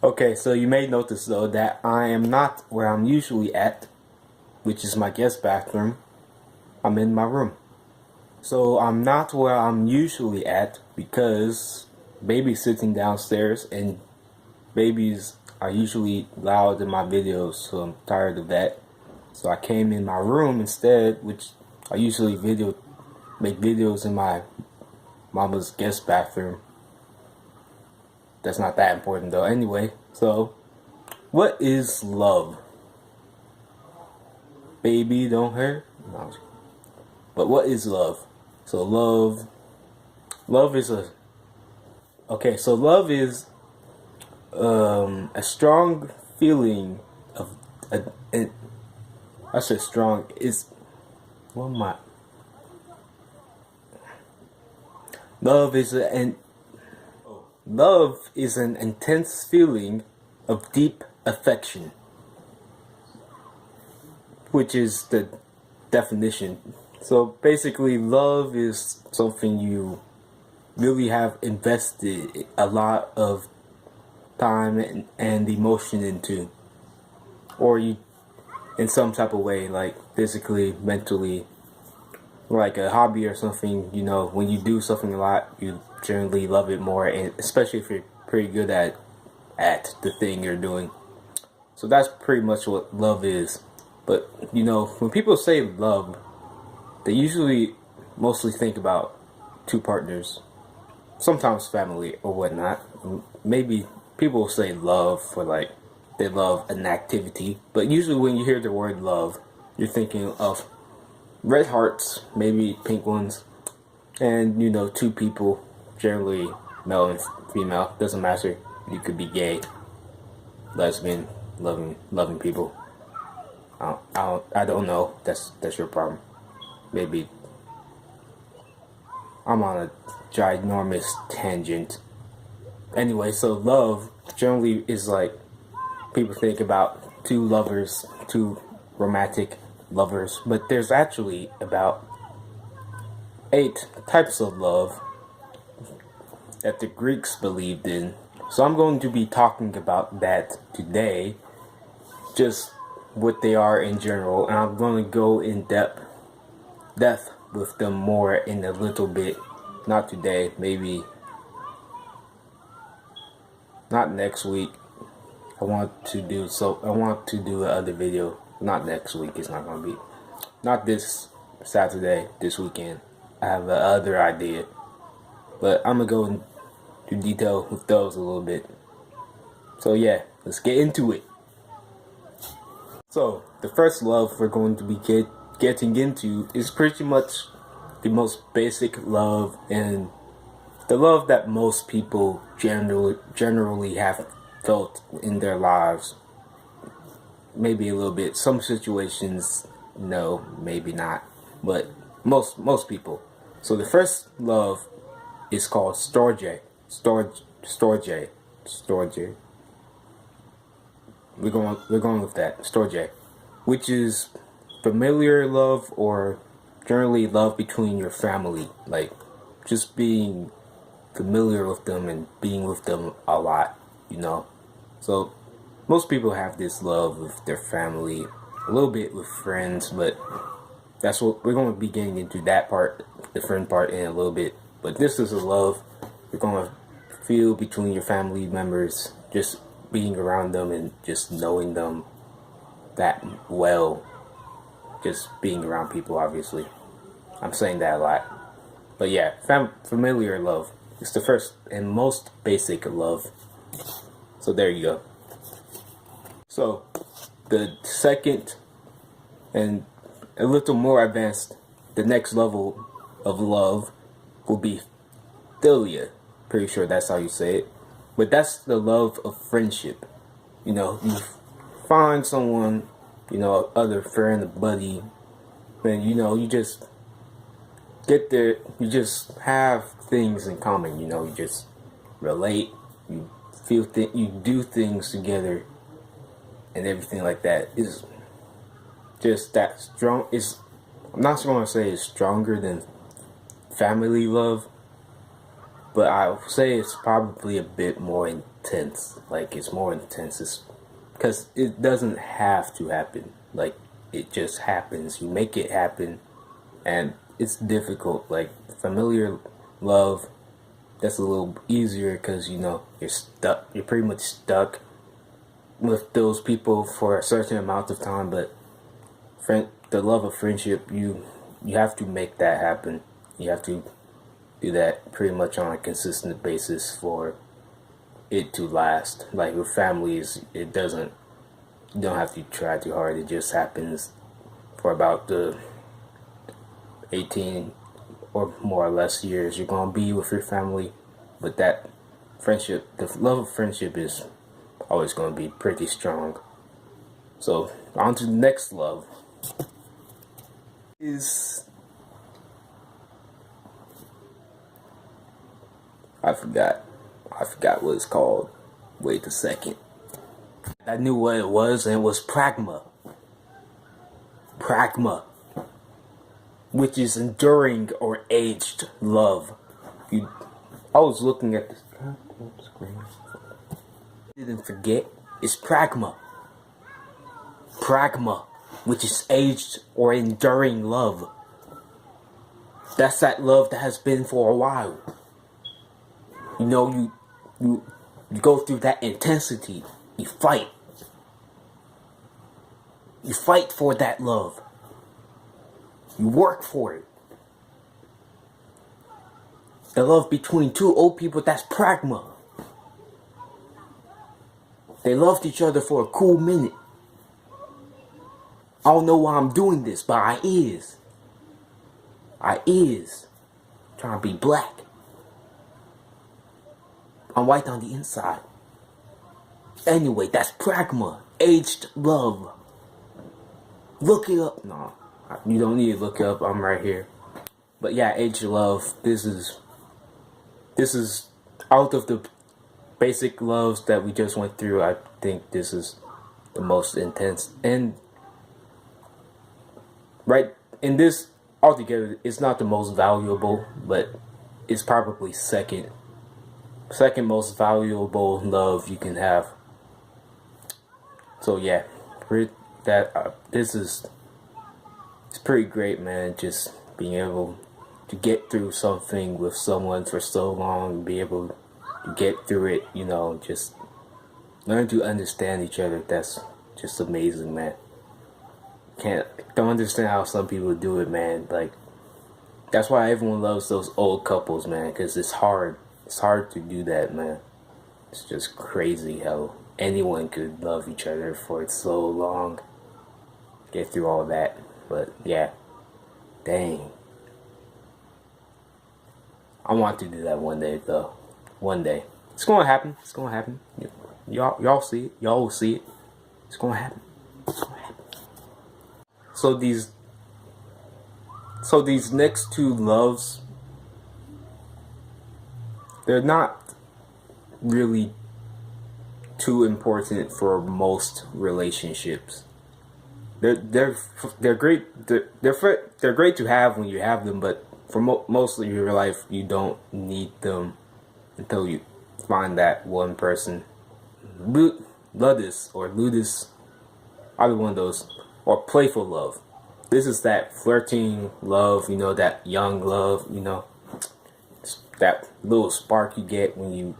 Okay, so you may notice though that I am not where I'm usually at, which is my guest bathroom. I'm in my room. So I'm not where I'm usually at because baby's sitting downstairs and babies are usually loud in my videos, so I'm tired of that. So I came in my room instead, which I usually make videos in my mama's guest bathroom. That's not that important though. Anyway, so what is love? Baby, don't hurt. No. But what is love? So love is a okay. So love is a strong feeling of a I said strong is what am I? Love is an love is an intense feeling of deep affection, which is the definition. So basically, love is something you really have invested a lot of time and emotion into, or you in some type of way, like physically, mentally, like a hobby or something. You know, when you do something a lot, you generally love it more, and especially if you're pretty good at the thing you're doing. So that's pretty much what love is. But you know, when people say love, they usually mostly think about two partners, sometimes family or whatnot. Maybe people say love for like they love an activity, but usually when you hear the word love, you're thinking of red hearts, maybe pink ones, and you know, two people, generally male and female. Doesn't matter. You could be gay, lesbian, loving people. I don't know. That's your problem. Maybe I'm on a ginormous tangent. Anyway, so love generally is like people think about two lovers, two romantic lovers, but there's actually about 8 types of love that the Greeks believed in. So I'm going to be talking about that today, just what they are in general, and I'm going to go in depth with them more in a little bit. Not today, maybe not next week. I want to do another video. Not next week. It's not gonna be. Not this Saturday. This weekend. I have another idea, but I'm gonna go into detail with those a little bit. So yeah, let's get into it. So the first love we're going to be getting into is pretty much the most basic love and the love that most people generally have felt in their lives. Maybe a little bit. Some situations, no, maybe not, but most people. So the first love is called storge. Storge. We're going with that storge, which is familiar love or generally love between your family, like just being familiar with them and being with them a lot, you know. So most people have this love with their family, a little bit with friends, but that's what we're going to be getting into that part, the friend part, in a little bit. But this is a love you're going to feel between your family members, just being around them and just knowing them that well, just being around people, obviously. I'm saying that a lot. But yeah, familiar love. It's the first and most basic love. So there you go. So the second and a little more advanced, the next level of love will be philia. Pretty sure that's how you say it. But that's the love of friendship. You know, you find someone, you know, other friend, a buddy, and you know, you just get there, you just have things in common, you know, you just relate, you you do things together, and everything like that is just that strong. Is I'm not going to say it's stronger than family love, but I would say it's probably a bit more intense. Like it's more intense, it's because it doesn't have to happen. Like it just happens. You make it happen, and it's difficult. Like familiar love, that's a little easier because you know you're stuck. You're pretty much stuck with those people for a certain amount of time. But the love of friendship, you have to make that happen. You have to do that pretty much on a consistent basis for it to last. Like with families, it doesn't. You don't have to try too hard. It just happens for about the 18 or more or less years you're gonna be with your family. But that friendship, the love of friendship, is always gonna be pretty strong. So on to the next love. Is I forgot. I forgot what it's called. Wait a second. I knew what it was, and it was pragma. Pragma, which is enduring or aged love. I was looking at this screen. Didn't forget. It's pragma. Pragma, which is aged or enduring love. That's that love that has been for a while. You know, you go through that intensity. You fight. You fight for that love. You work for it. The love between two old people, that's pragma. They loved each other for a cool minute. I don't know why I'm doing this, but I is. Trying to be black. I'm white on the inside. Anyway, that's pragma. Aged love. Look it up. No, you don't need to look it up. I'm right here. But yeah, aged love. This is out of the basic loves that we just went through. I think this is the most intense. And right in this altogether, it's not the most valuable, but it's probably second most valuable love you can have. So yeah, this is, it's pretty great, man. Just being able to get through something with someone for so long, be able to get through it, you know, just learn to understand each other. That's just amazing, man. Don't understand how some people do it, man. Like, that's why everyone loves those old couples, man, because it's hard. It's hard to do that, man. It's just crazy how anyone could love each other for so long, get through all that. But yeah, dang, I want to do that one day, though. One day, it's gonna happen. It's gonna happen. Y'all see it. Y'all will see it. It's gonna happen. It's gonna happen. So these next two loves, they're not really too important for most relationships. They're great. They're great to have when you have them, but for most of your life, you don't need them until you find that one person. Ludus or Ludus, either one of those, or playful love. This is that flirting love, you know, that young love, you know, that little spark you get when you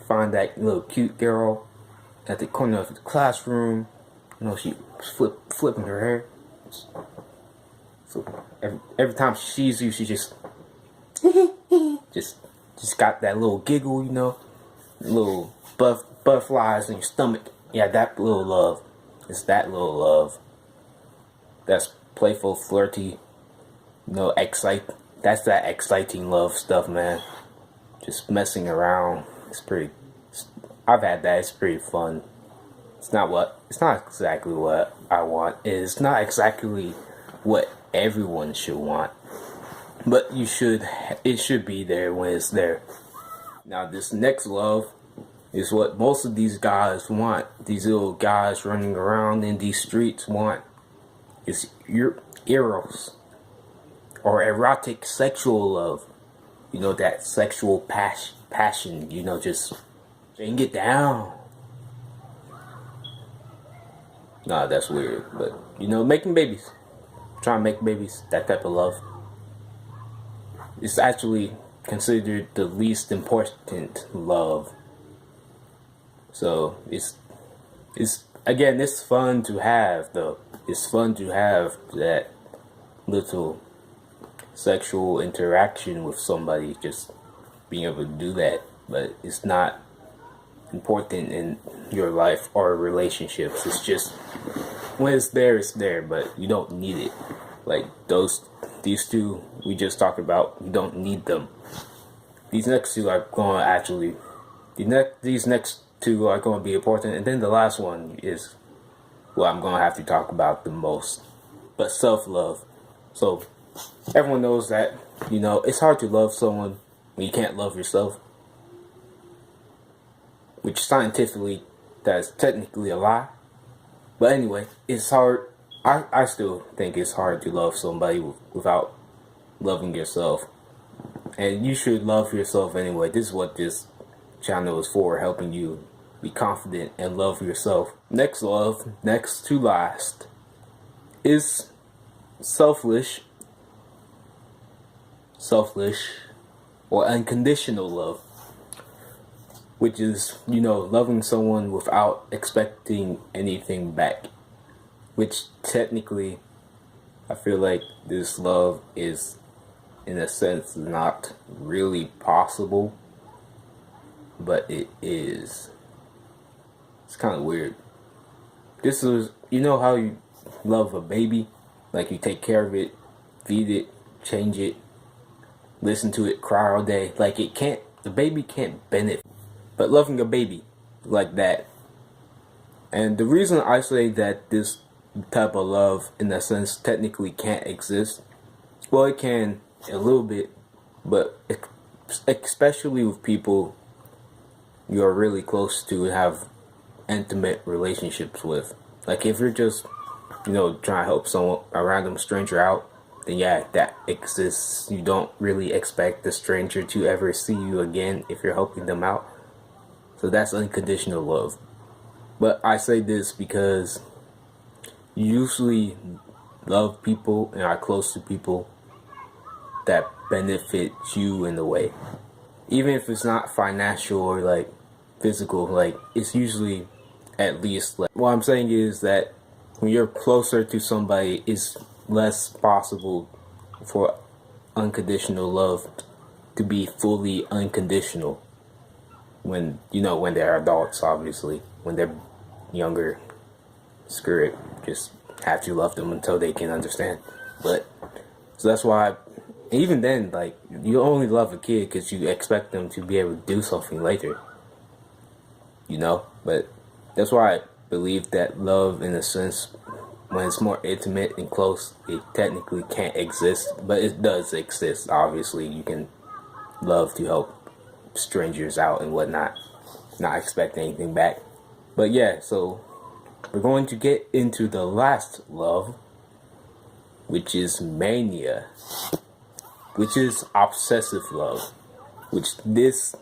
find that little cute girl at the corner of the classroom. You know, she flipping her hair. So every time she sees you, she just got that little giggle, you know, little butterflies in your stomach. Yeah, that little love. It's that little love. That's playful, flirty, you know, that's that exciting love stuff, man. Just messing around. I've had that. It's pretty fun. It's not exactly what I want. It's not exactly what everyone should want. But it should be there when it's there. Now this next love is what most of these guys want. These little guys running around in these streets want. It's your eros, or erotic sexual love. You know, that sexual passion, you know, just saying get down. Nah, that's weird. But, you know, making babies. Trying to make babies, that type of love. It's actually considered the least important love. So it's again, it's fun to have though. It's fun to have that little sexual interaction with somebody, just being able to do that. But it's not important in your life or relationships. It's just when it's there, but you don't need it. Like these two we just talked about, you don't need them. These next two are going to actually, these next two are going to be important, and then the last one is what I'm going to have to talk about the most. But self-love. So everyone knows that, you know, it's hard to love someone when you can't love yourself, which scientifically that's technically a lie. But anyway, it's hard. I still think it's hard to love somebody without loving yourself. And you should love yourself anyway. This is what this channel is for, helping you be confident and love yourself. Next to last, is selfish or unconditional love, which is, you know, loving someone without expecting anything back, which technically I feel like this love is in a sense not really possible, but it is. It's kind of weird. This is, you know how you love a baby, like you take care of it, feed it, change it, listen to it cry all day. Like the baby can't benefit, but loving a baby like that. And the reason I say that this type of love in a sense technically can't exist, well, it can a little bit, but especially with people you're really close to, have intimate relationships with. Like if you're just, you know, trying to help a random stranger out, then yeah, that exists. You don't really expect the stranger to ever see you again if you're helping them out. So that's unconditional love. But I say this because you usually love people and are close to people that benefit you in a way. Even if it's not financial or like physical, like it's usually at least like, what I'm saying is that when you're closer to somebody, it's less possible for unconditional love to be fully unconditional. When, you know, when they're adults, obviously. When they're younger, screw it, just have to love them until they can understand. But so that's why, even then, like, you only love a kid because you expect them to be able to do something later, you know. But that's why I believe that love, in a sense, when it's more intimate and close, it technically can't exist, but it does exist. Obviously, you can love to help strangers out and whatnot, not expect anything back. But yeah, so we're going to get into the last love, which is mania, which is obsessive love, which this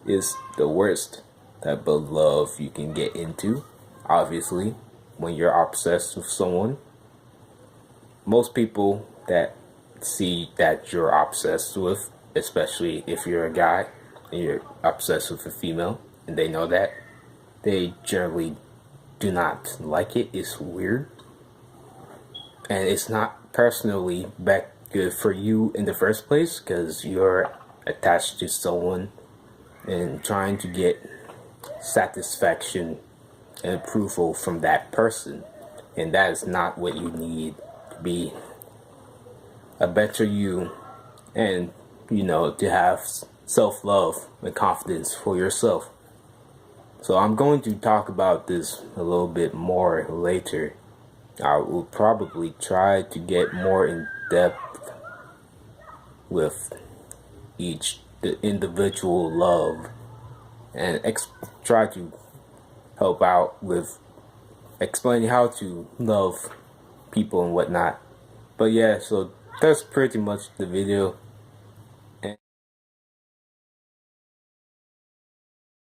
is the worst type of love you can get into. Obviously, when you're obsessed with someone, most people that see that you're obsessed with, especially if you're a guy and you're obsessed with a female and they know that, they generally do not like it. It's weird, and it's not personally back good for you in the first place, because you're attached to someone and trying to get satisfaction and approval from that person, and that is not what you need to be a better you, and, you know, to have self-love and confidence for yourself. So I'm going to talk about this a little bit more later. I will probably try to get more in depth with the individual love, and try to help out with explaining how to love people and whatnot. But yeah, so that's pretty much the video.